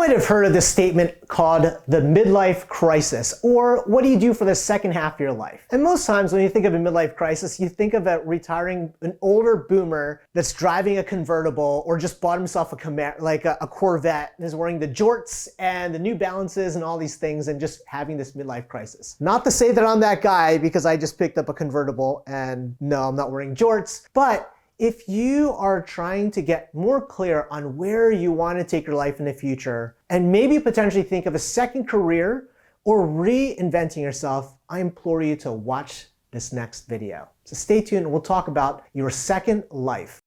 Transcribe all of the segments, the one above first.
might have heard of this statement called the midlife crisis, or what do you do for the second half of your life? And most times when you think of a midlife crisis, you think of an older boomer that's driving a convertible or just bought himself a Corvette and is wearing the jorts and the New Balances and all these things and just having this midlife crisis. Not to say that I'm that guy because I just picked up a convertible and no, I'm not wearing jorts, but if you are trying to get more clear on where you want to take your life in the future and maybe potentially think of a second career or reinventing yourself, I implore you to watch this next video. So stay tuned and we'll talk about your second life.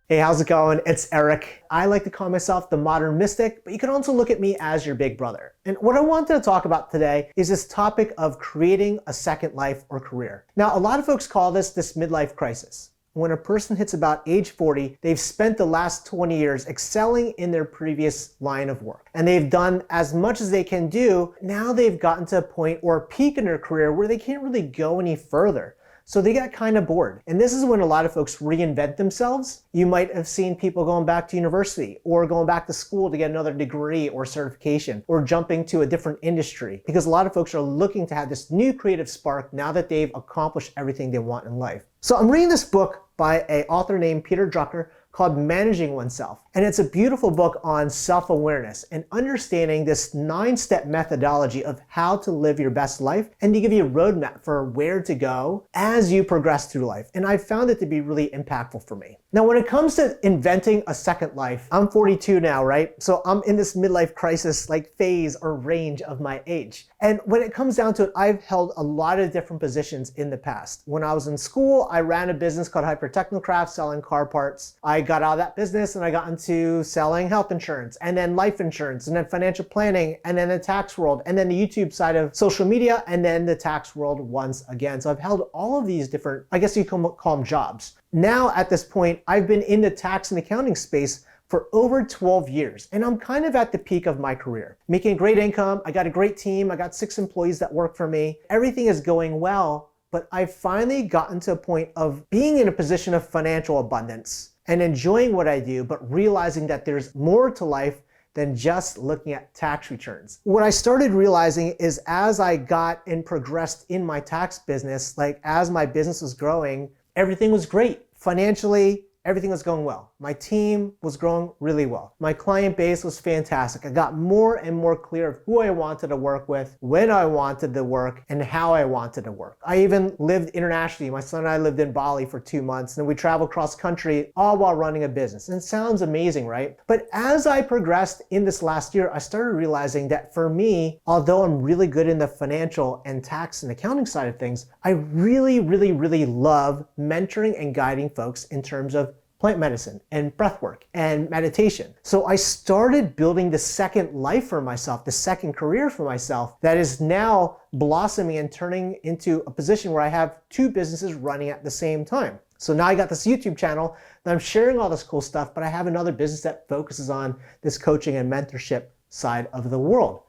Hey, how's it going? It's Eric. I like to call myself the modern mystic, but you can also look at me as your big brother. And what I wanted to talk about today is this topic of creating a second life or career. Now, a lot of folks call this midlife crisis. When a person hits about age 40, they've spent the last 20 years excelling in their previous line of work. And they've done as much as they can do. Now they've gotten to a point or a peak in their career where they can't really go any further. So they got kind of bored. And this is when a lot of folks reinvent themselves. You might have seen people going back to university or going back to school to get another degree or certification or jumping to a different industry because a lot of folks are looking to have this new creative spark now that they've accomplished everything they want in life. So I'm reading this book by an author named Peter Drucker called Managing Oneself. And it's a beautiful book on self-awareness and understanding this 9-step methodology of how to live your best life and to give you a roadmap for where to go as you progress through life. And I found it to be really impactful for me. Now, when it comes to inventing a second life, I'm 42 now, right? So I'm in this midlife crisis phase or range of my age. And when it comes down to it, I've held a lot of different positions in the past. When I was in school, I ran a business called Hypertechnocraft selling car parts. I got out of that business and I got into selling health insurance and then life insurance and then financial planning and then the tax world and then the YouTube side of social media and then the tax world once again. So I've held all of these different, I guess you can call them jobs. Now at this point, I've been in the tax and accounting space for over 12 years. And I'm kind of at the peak of my career, making great income. I got a great team. I got 6 employees that work for me. Everything is going well, but I've finally gotten to a point of being in a position of financial abundance and enjoying what I do, but realizing that there's more to life than just looking at tax returns. What I started realizing is as I got and progressed in my tax business, as my business was growing, everything was great. Financially, everything was going well. My team was growing really well. My client base was fantastic. I got more and more clear of who I wanted to work with, when I wanted to work, and how I wanted to work. I even lived internationally. My son and I lived in Bali for 2 months, and we traveled cross country all while running a business. And it sounds amazing, right? But as I progressed in this last year, I started realizing that for me, although I'm really good in the financial and tax and accounting side of things, I really, really, really love mentoring and guiding folks in terms of plant medicine and breath work and meditation. So I started building the second life for myself, the second career for myself that is now blossoming and turning into a position where I have 2 businesses running at the same time. So now I got this YouTube channel that I'm sharing all this cool stuff, but I have another business that focuses on this coaching and mentorship side of the world.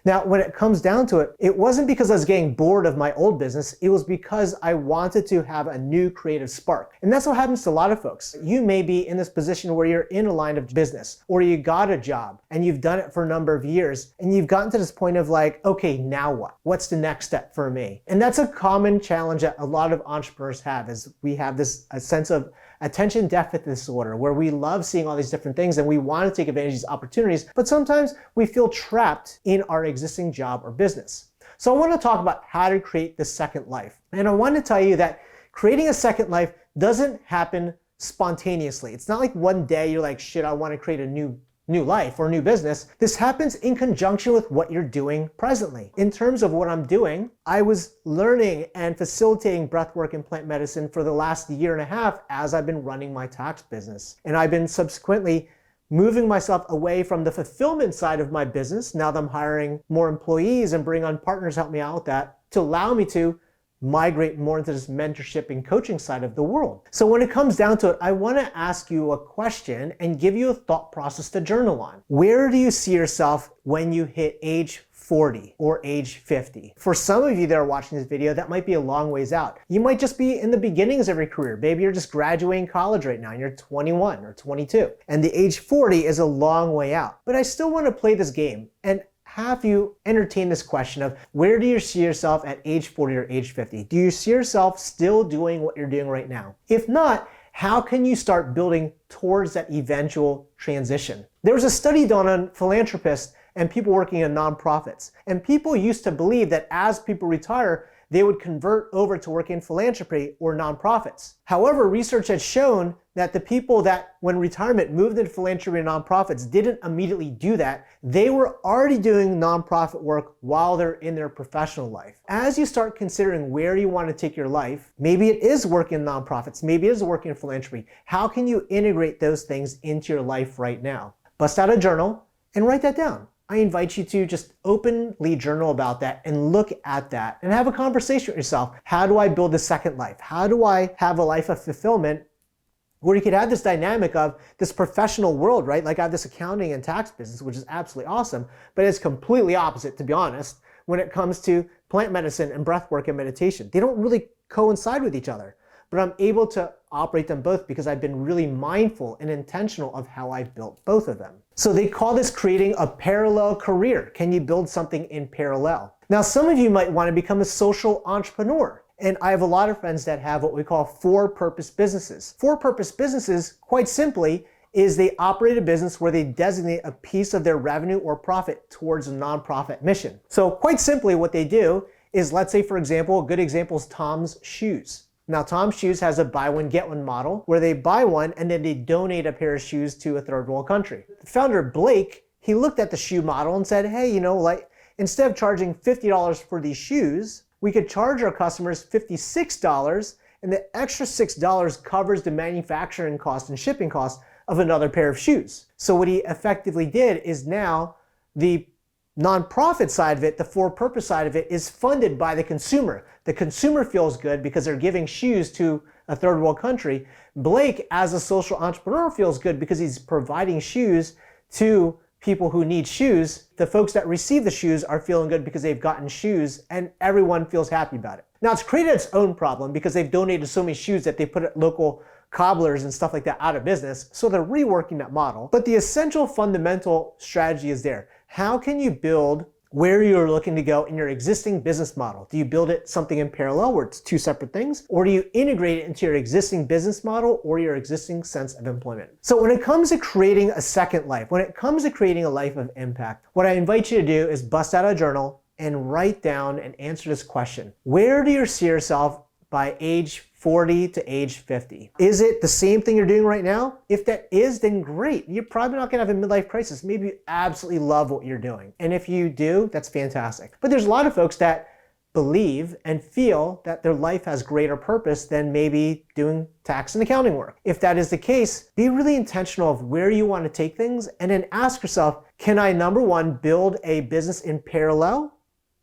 Now, when it comes down to it, it wasn't because I was getting bored of my old business. It was because I wanted to have a new creative spark. And that's what happens to a lot of folks. You may be in this position where you're in a line of business or you got a job and you've done it for a number of years and you've gotten to this point of okay, now what? What's the next step for me? And that's a common challenge that a lot of entrepreneurs have is we have a sense of attention deficit disorder where we love seeing all these different things and we want to take advantage of these opportunities, but sometimes we feel trapped in our existing job or business. So I want to talk about how to create this second life. And I want to tell you that creating a second life doesn't happen spontaneously. It's not like one day you're like, shit, I want to create a new life or new business. This happens in conjunction with what you're doing presently. In terms of what I'm doing, I was learning and facilitating breathwork and plant medicine for the last 1.5 years as I've been running my tax business. And I've been subsequently moving myself away from the fulfillment side of my business now that I'm hiring more employees and bring on partners to help me out with that to allow me to migrate more into this mentorship and coaching side of the world. So when it comes down to it, I want to ask you a question and give you a thought process to journal on. Where do you see yourself when you hit age 40 or age 50. For some of you that are watching this video, that might be a long ways out. You might just be in the beginnings of your career. Maybe you're just graduating college right now and you're 21 or 22. And the age 40 is a long way out. But I still want to play this game and have you entertain this question of where do you see yourself at age 40 or age 50? Do you see yourself still doing what you're doing right now? If not, how can you start building towards that eventual transition? There was a study done on philanthropists and people working in nonprofits. And people used to believe that as people retire, they would convert over to work in philanthropy or nonprofits. However, research has shown that the people that, when retirement, moved into philanthropy and nonprofits didn't immediately do that. They were already doing nonprofit work while they're in their professional life. As you start considering where you want to take your life, maybe it is working in nonprofits, maybe it is working in philanthropy. How can you integrate those things into your life right now? Bust out a journal and write that down. I invite you to just openly journal about that and look at that and have a conversation with yourself. How do I build a second life? How do I have a life of fulfillment where you could have this dynamic of this professional world, right? Like I have this accounting and tax business, which is absolutely awesome, but it's completely opposite, to be honest, when it comes to plant medicine and breath work and meditation. They don't really coincide with each other, but I'm able to operate them both because I've been really mindful and intentional of how I've built both of them. So they call this creating a parallel career. Can you build something in parallel? Now, some of you might want to become a social entrepreneur. And I have a lot of friends that have what we call for-purpose businesses. For-purpose businesses, quite simply, is they operate a business where they designate a piece of their revenue or profit towards a nonprofit mission. So quite simply, what they do is, let's say, for example, a good example is Tom's Shoes. Now, Tom's Shoes has a buy one, get one model where they buy one and then they donate a pair of shoes to a third world country. The founder, Blake, he looked at the shoe model and said, hey, you know, like instead of charging $50 for these shoes, we could charge our customers $56 and the extra $6 covers the manufacturing cost and shipping cost of another pair of shoes. So what he effectively did is now the nonprofit side of it, the for-purpose side of it, is funded by the consumer. The consumer feels good because they're giving shoes to a third world country. Blake, as a social entrepreneur, feels good because he's providing shoes to people who need shoes. The folks that receive the shoes are feeling good because they've gotten shoes, and everyone feels happy about it. Now, it's created its own problem because they've donated so many shoes that they put local cobblers and stuff like that out of business, so they're reworking that model. But the essential fundamental strategy is there. How can you build where you're looking to go in your existing business model? Do you build it something in parallel where it's two separate things? Or do you integrate it into your existing business model or your existing sense of employment? So when it comes to creating a second life, when it comes to creating a life of impact, what I invite you to do is bust out a journal and write down and answer this question. Where do you see yourself by age 40 to age 50? Is it the same thing you're doing right now? If that is, then great. You're probably not gonna have a midlife crisis. Maybe you absolutely love what you're doing. And if you do, that's fantastic. But there's a lot of folks that believe and feel that their life has greater purpose than maybe doing tax and accounting work. If that is the case, be really intentional of where you want to take things and then ask yourself, can I, number one, build a business in parallel?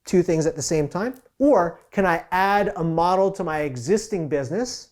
Two things at the same time? Or can I add a model to my existing business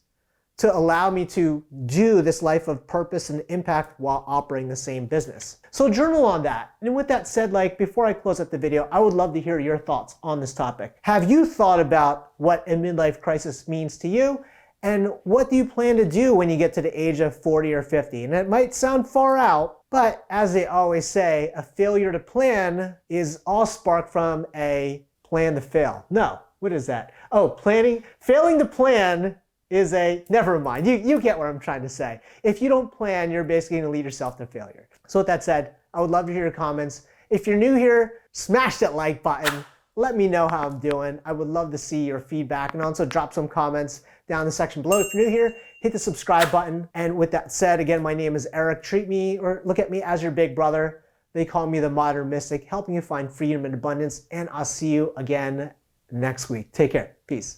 to allow me to do this life of purpose and impact while operating the same business? So journal on that. And with that said, like before I close up the video, I would love to hear your thoughts on this topic. Have you thought about what a midlife crisis means to you? And what do you plan to do when you get to the age of 40 or 50? And it might sound far out, but as they always say, a failure to plan is all sparked from a plan to fail. No, what is that? Oh, failing to plan is never mind. You get what I'm trying to say. If you don't plan, you're basically gonna lead yourself to failure. So with that said, I would love to hear your comments. If you're new here, smash that like button. Let me know how I'm doing. I would love to see your feedback, and also drop some comments down in the section below. If you're new here, hit the subscribe button. And with that said, again, my name is Eric. Treat me or look at me as your big brother. They call me the Modern Mystic, helping you find freedom and abundance. And I'll see you again next week. Take care. Peace.